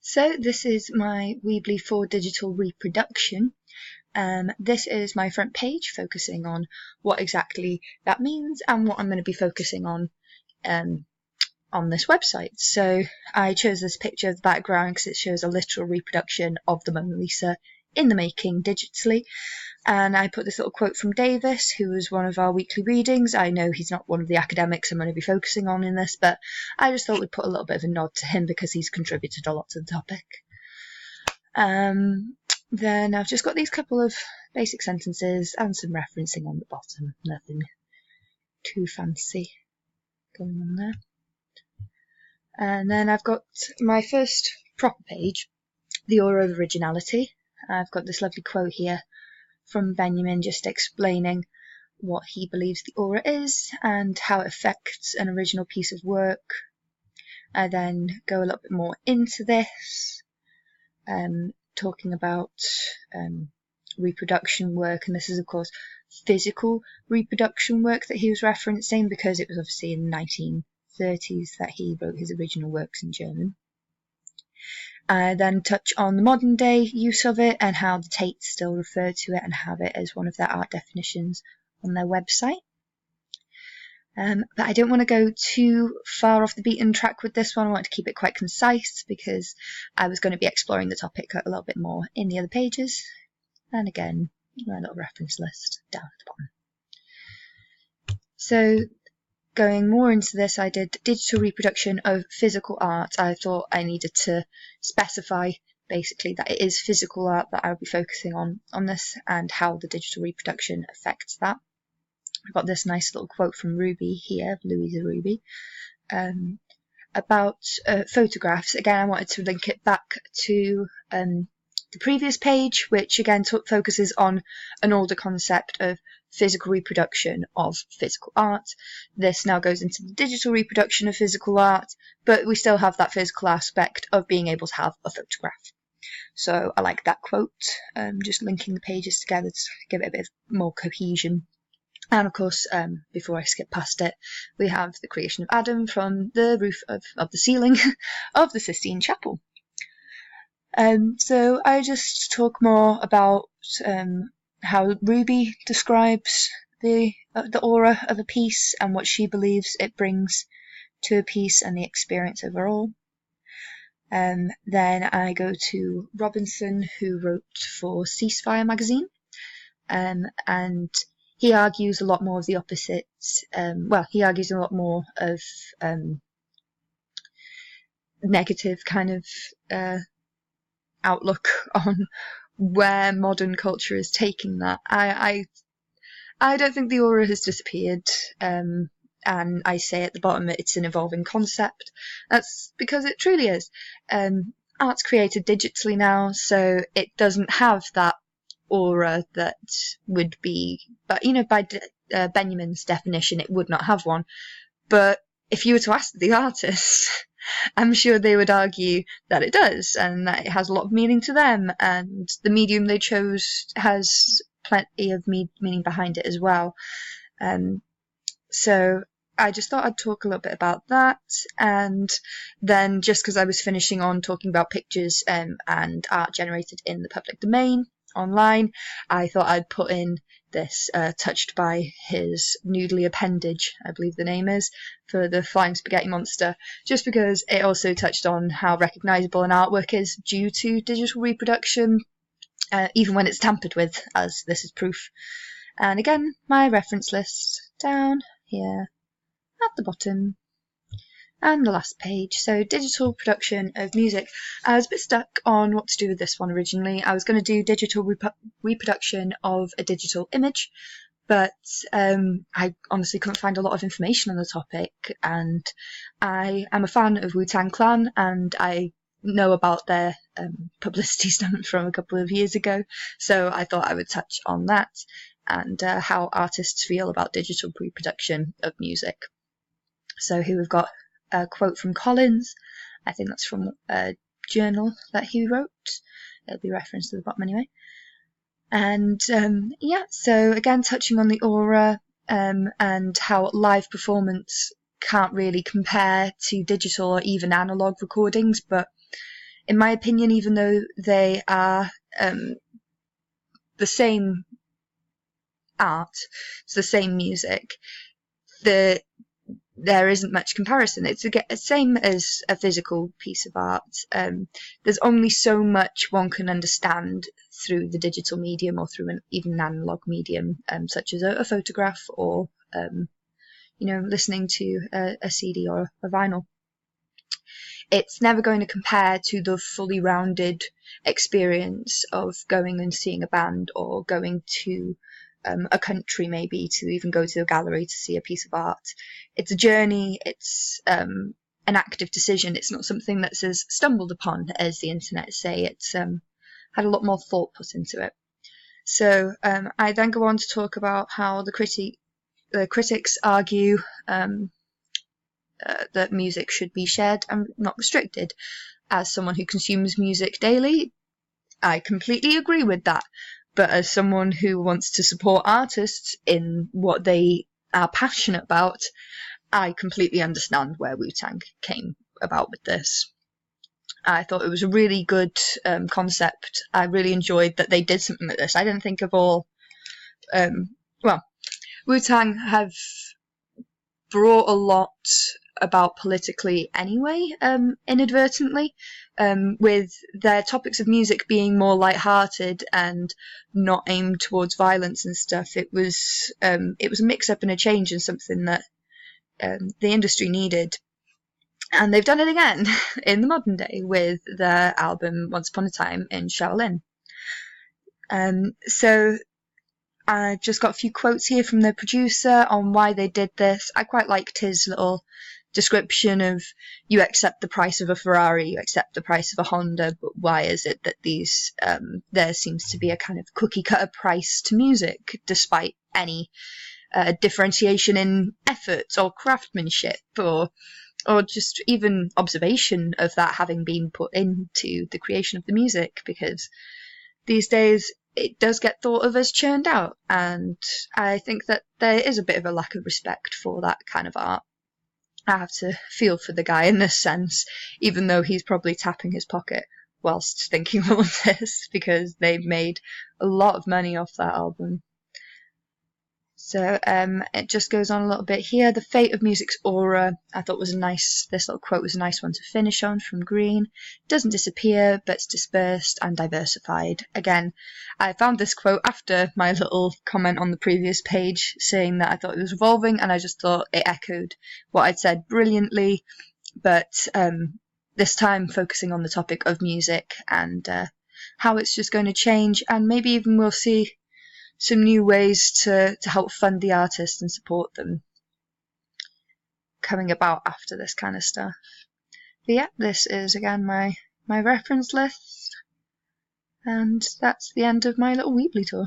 So this is my Weebly for digital reproduction. This is my front page focusing on what exactly that means and what I'm going to be focusing on this website. So I chose this picture of the background because it shows a literal reproduction of the Mona Lisa in the making digitally. And I put this little quote from Davis, who was one of our weekly readings. I know he's not one of the academics I'm going to be focusing on in this, but I just thought we'd put a little bit of a nod to him because he's contributed a lot to the topic. Then I've just got these couple of basic sentences and some referencing on the bottom. Nothing too fancy going on there. And then I've got my first proper page, the aura of originality. I've got this lovely quote here from Benjamin just explaining what he believes the aura is and how it affects an original piece of work. I then go a little bit more into this, talking about reproduction work, and this is of course physical reproduction work that he was referencing because it was obviously in the 1930s that he wrote his original works in German. I then touch on the modern day use of it and how the Tate still refer to it and have it as one of their art definitions on their website. But I don't want to go too far off the beaten track with this one. I want to keep it quite concise because I was going to be exploring the topic a little bit more in the other pages. And again, my little reference list down at the bottom. So going more into this, I did digital reproduction of physical art. I thought I needed to specify basically that it is physical art that I'll be focusing on this and how the digital reproduction affects that. I've got this nice little quote from Ruby here, Louisa Ruby, about photographs. Again, I wanted to link it back to the previous page, which again focuses on an older concept of physical reproduction of physical art. This now goes into the digital reproduction of physical art, but we still have that physical aspect of being able to have a photograph. So I like that quote, just linking the pages together to give it a bit more cohesion. And of course, before I skip past it, we have the creation of Adam from the roof of the ceiling of the Sistine Chapel. So I just talk more about how Ruby describes the aura of a piece and what she believes it brings to a piece and the experience overall. Then I go to Robinson, who wrote for Ceasefire magazine, and he argues a lot more of the opposite. He argues a lot more of negative kind of outlook on where modern culture is taking that. I don't think the aura has disappeared, and I say at the bottom it's an evolving concept. That's because it truly is. Art's created digitally now, so it doesn't have that aura that would be, but by Benjamin's definition it would not have one. But if you were to ask the artists, I'm sure they would argue that it does and that it has a lot of meaning to them, and the medium they chose has plenty of meaning behind it as well. So I just thought I'd talk a little bit about that, and then just because I was finishing on talking about pictures and art generated in the public domain online, I thought I'd put in this touched by his noodly appendage, I believe the name is, for the Flying Spaghetti Monster, just because it also touched on how recognisable an artwork is due to digital reproduction, even when it's tampered with, as this is proof. And again, my reference list down here at the bottom. And the last page, so digital production of music. I was a bit stuck on what to do with this one originally. I was going to do digital reproduction of a digital image, but I honestly couldn't find a lot of information on the topic, and I am a fan of Wu-Tang Clan, and I know about their publicity stunt from a couple of years ago, so I thought I would touch on that and how artists feel about digital reproduction of music. So here we've got a quote from Collins. I think that's from a journal that he wrote. It'll be referenced at the bottom anyway. And so again, touching on the aura and how live performance can't really compare to digital or even analog recordings, but in my opinion, even though they are the same art, it's the same music, there isn't much comparison. It's the same as a physical piece of art. There's only so much one can understand through the digital medium or through even an analog medium, such as a photograph or listening to a CD or a vinyl. It's never going to compare to the fully rounded experience of going and seeing a band, or going to a country, maybe to even go to a gallery to see a piece of art. It's a journey. It's an active decision. It's not something that's as stumbled upon as the internet say. It's had a lot more thought put into it. So I then go on to talk about how the critics argue that music should be shared and not restricted. As someone who consumes music daily, I completely agree with that. But as someone who wants to support artists in what they are passionate about, I completely understand where Wu-Tang came about with this. I thought it was a really good concept. I really enjoyed that they did something like this. I didn't think of all... Wu-Tang have brought a lot about politically anyway, inadvertently, with their topics of music being more light-hearted and not aimed towards violence and stuff. It was a mix-up and a change, and something that the industry needed. And they've done it again in the modern day with their album Once Upon a Time in Shaolin. So I just got a few quotes here from the producer on why they did this. I quite liked his little description of, you accept the price of a Ferrari, you accept the price of a Honda, but why is it that there seems to be a kind of cookie cutter price to music, despite any differentiation in effort or craftsmanship or just even observation of that having been put into the creation of the music, because these days it does get thought of as churned out, and I think that there is a bit of a lack of respect for that kind of art. I have to feel for the guy in this sense, even though he's probably tapping his pocket whilst thinking all of this, because they've made a lot of money off that album. So it just goes on a little bit here. The fate of music's aura, I thought this little quote was a nice one to finish on from Green. It doesn't disappear, but it's dispersed and diversified. Again, I found this quote after my little comment on the previous page saying that I thought it was evolving, and I just thought it echoed what I'd said brilliantly, but this time focusing on the topic of music and how it's just going to change, and maybe even we'll see some new ways to help fund the artists and support them coming about after this kind of stuff. But yeah, this is again my reference list, and that's the end of my little Weebly tour.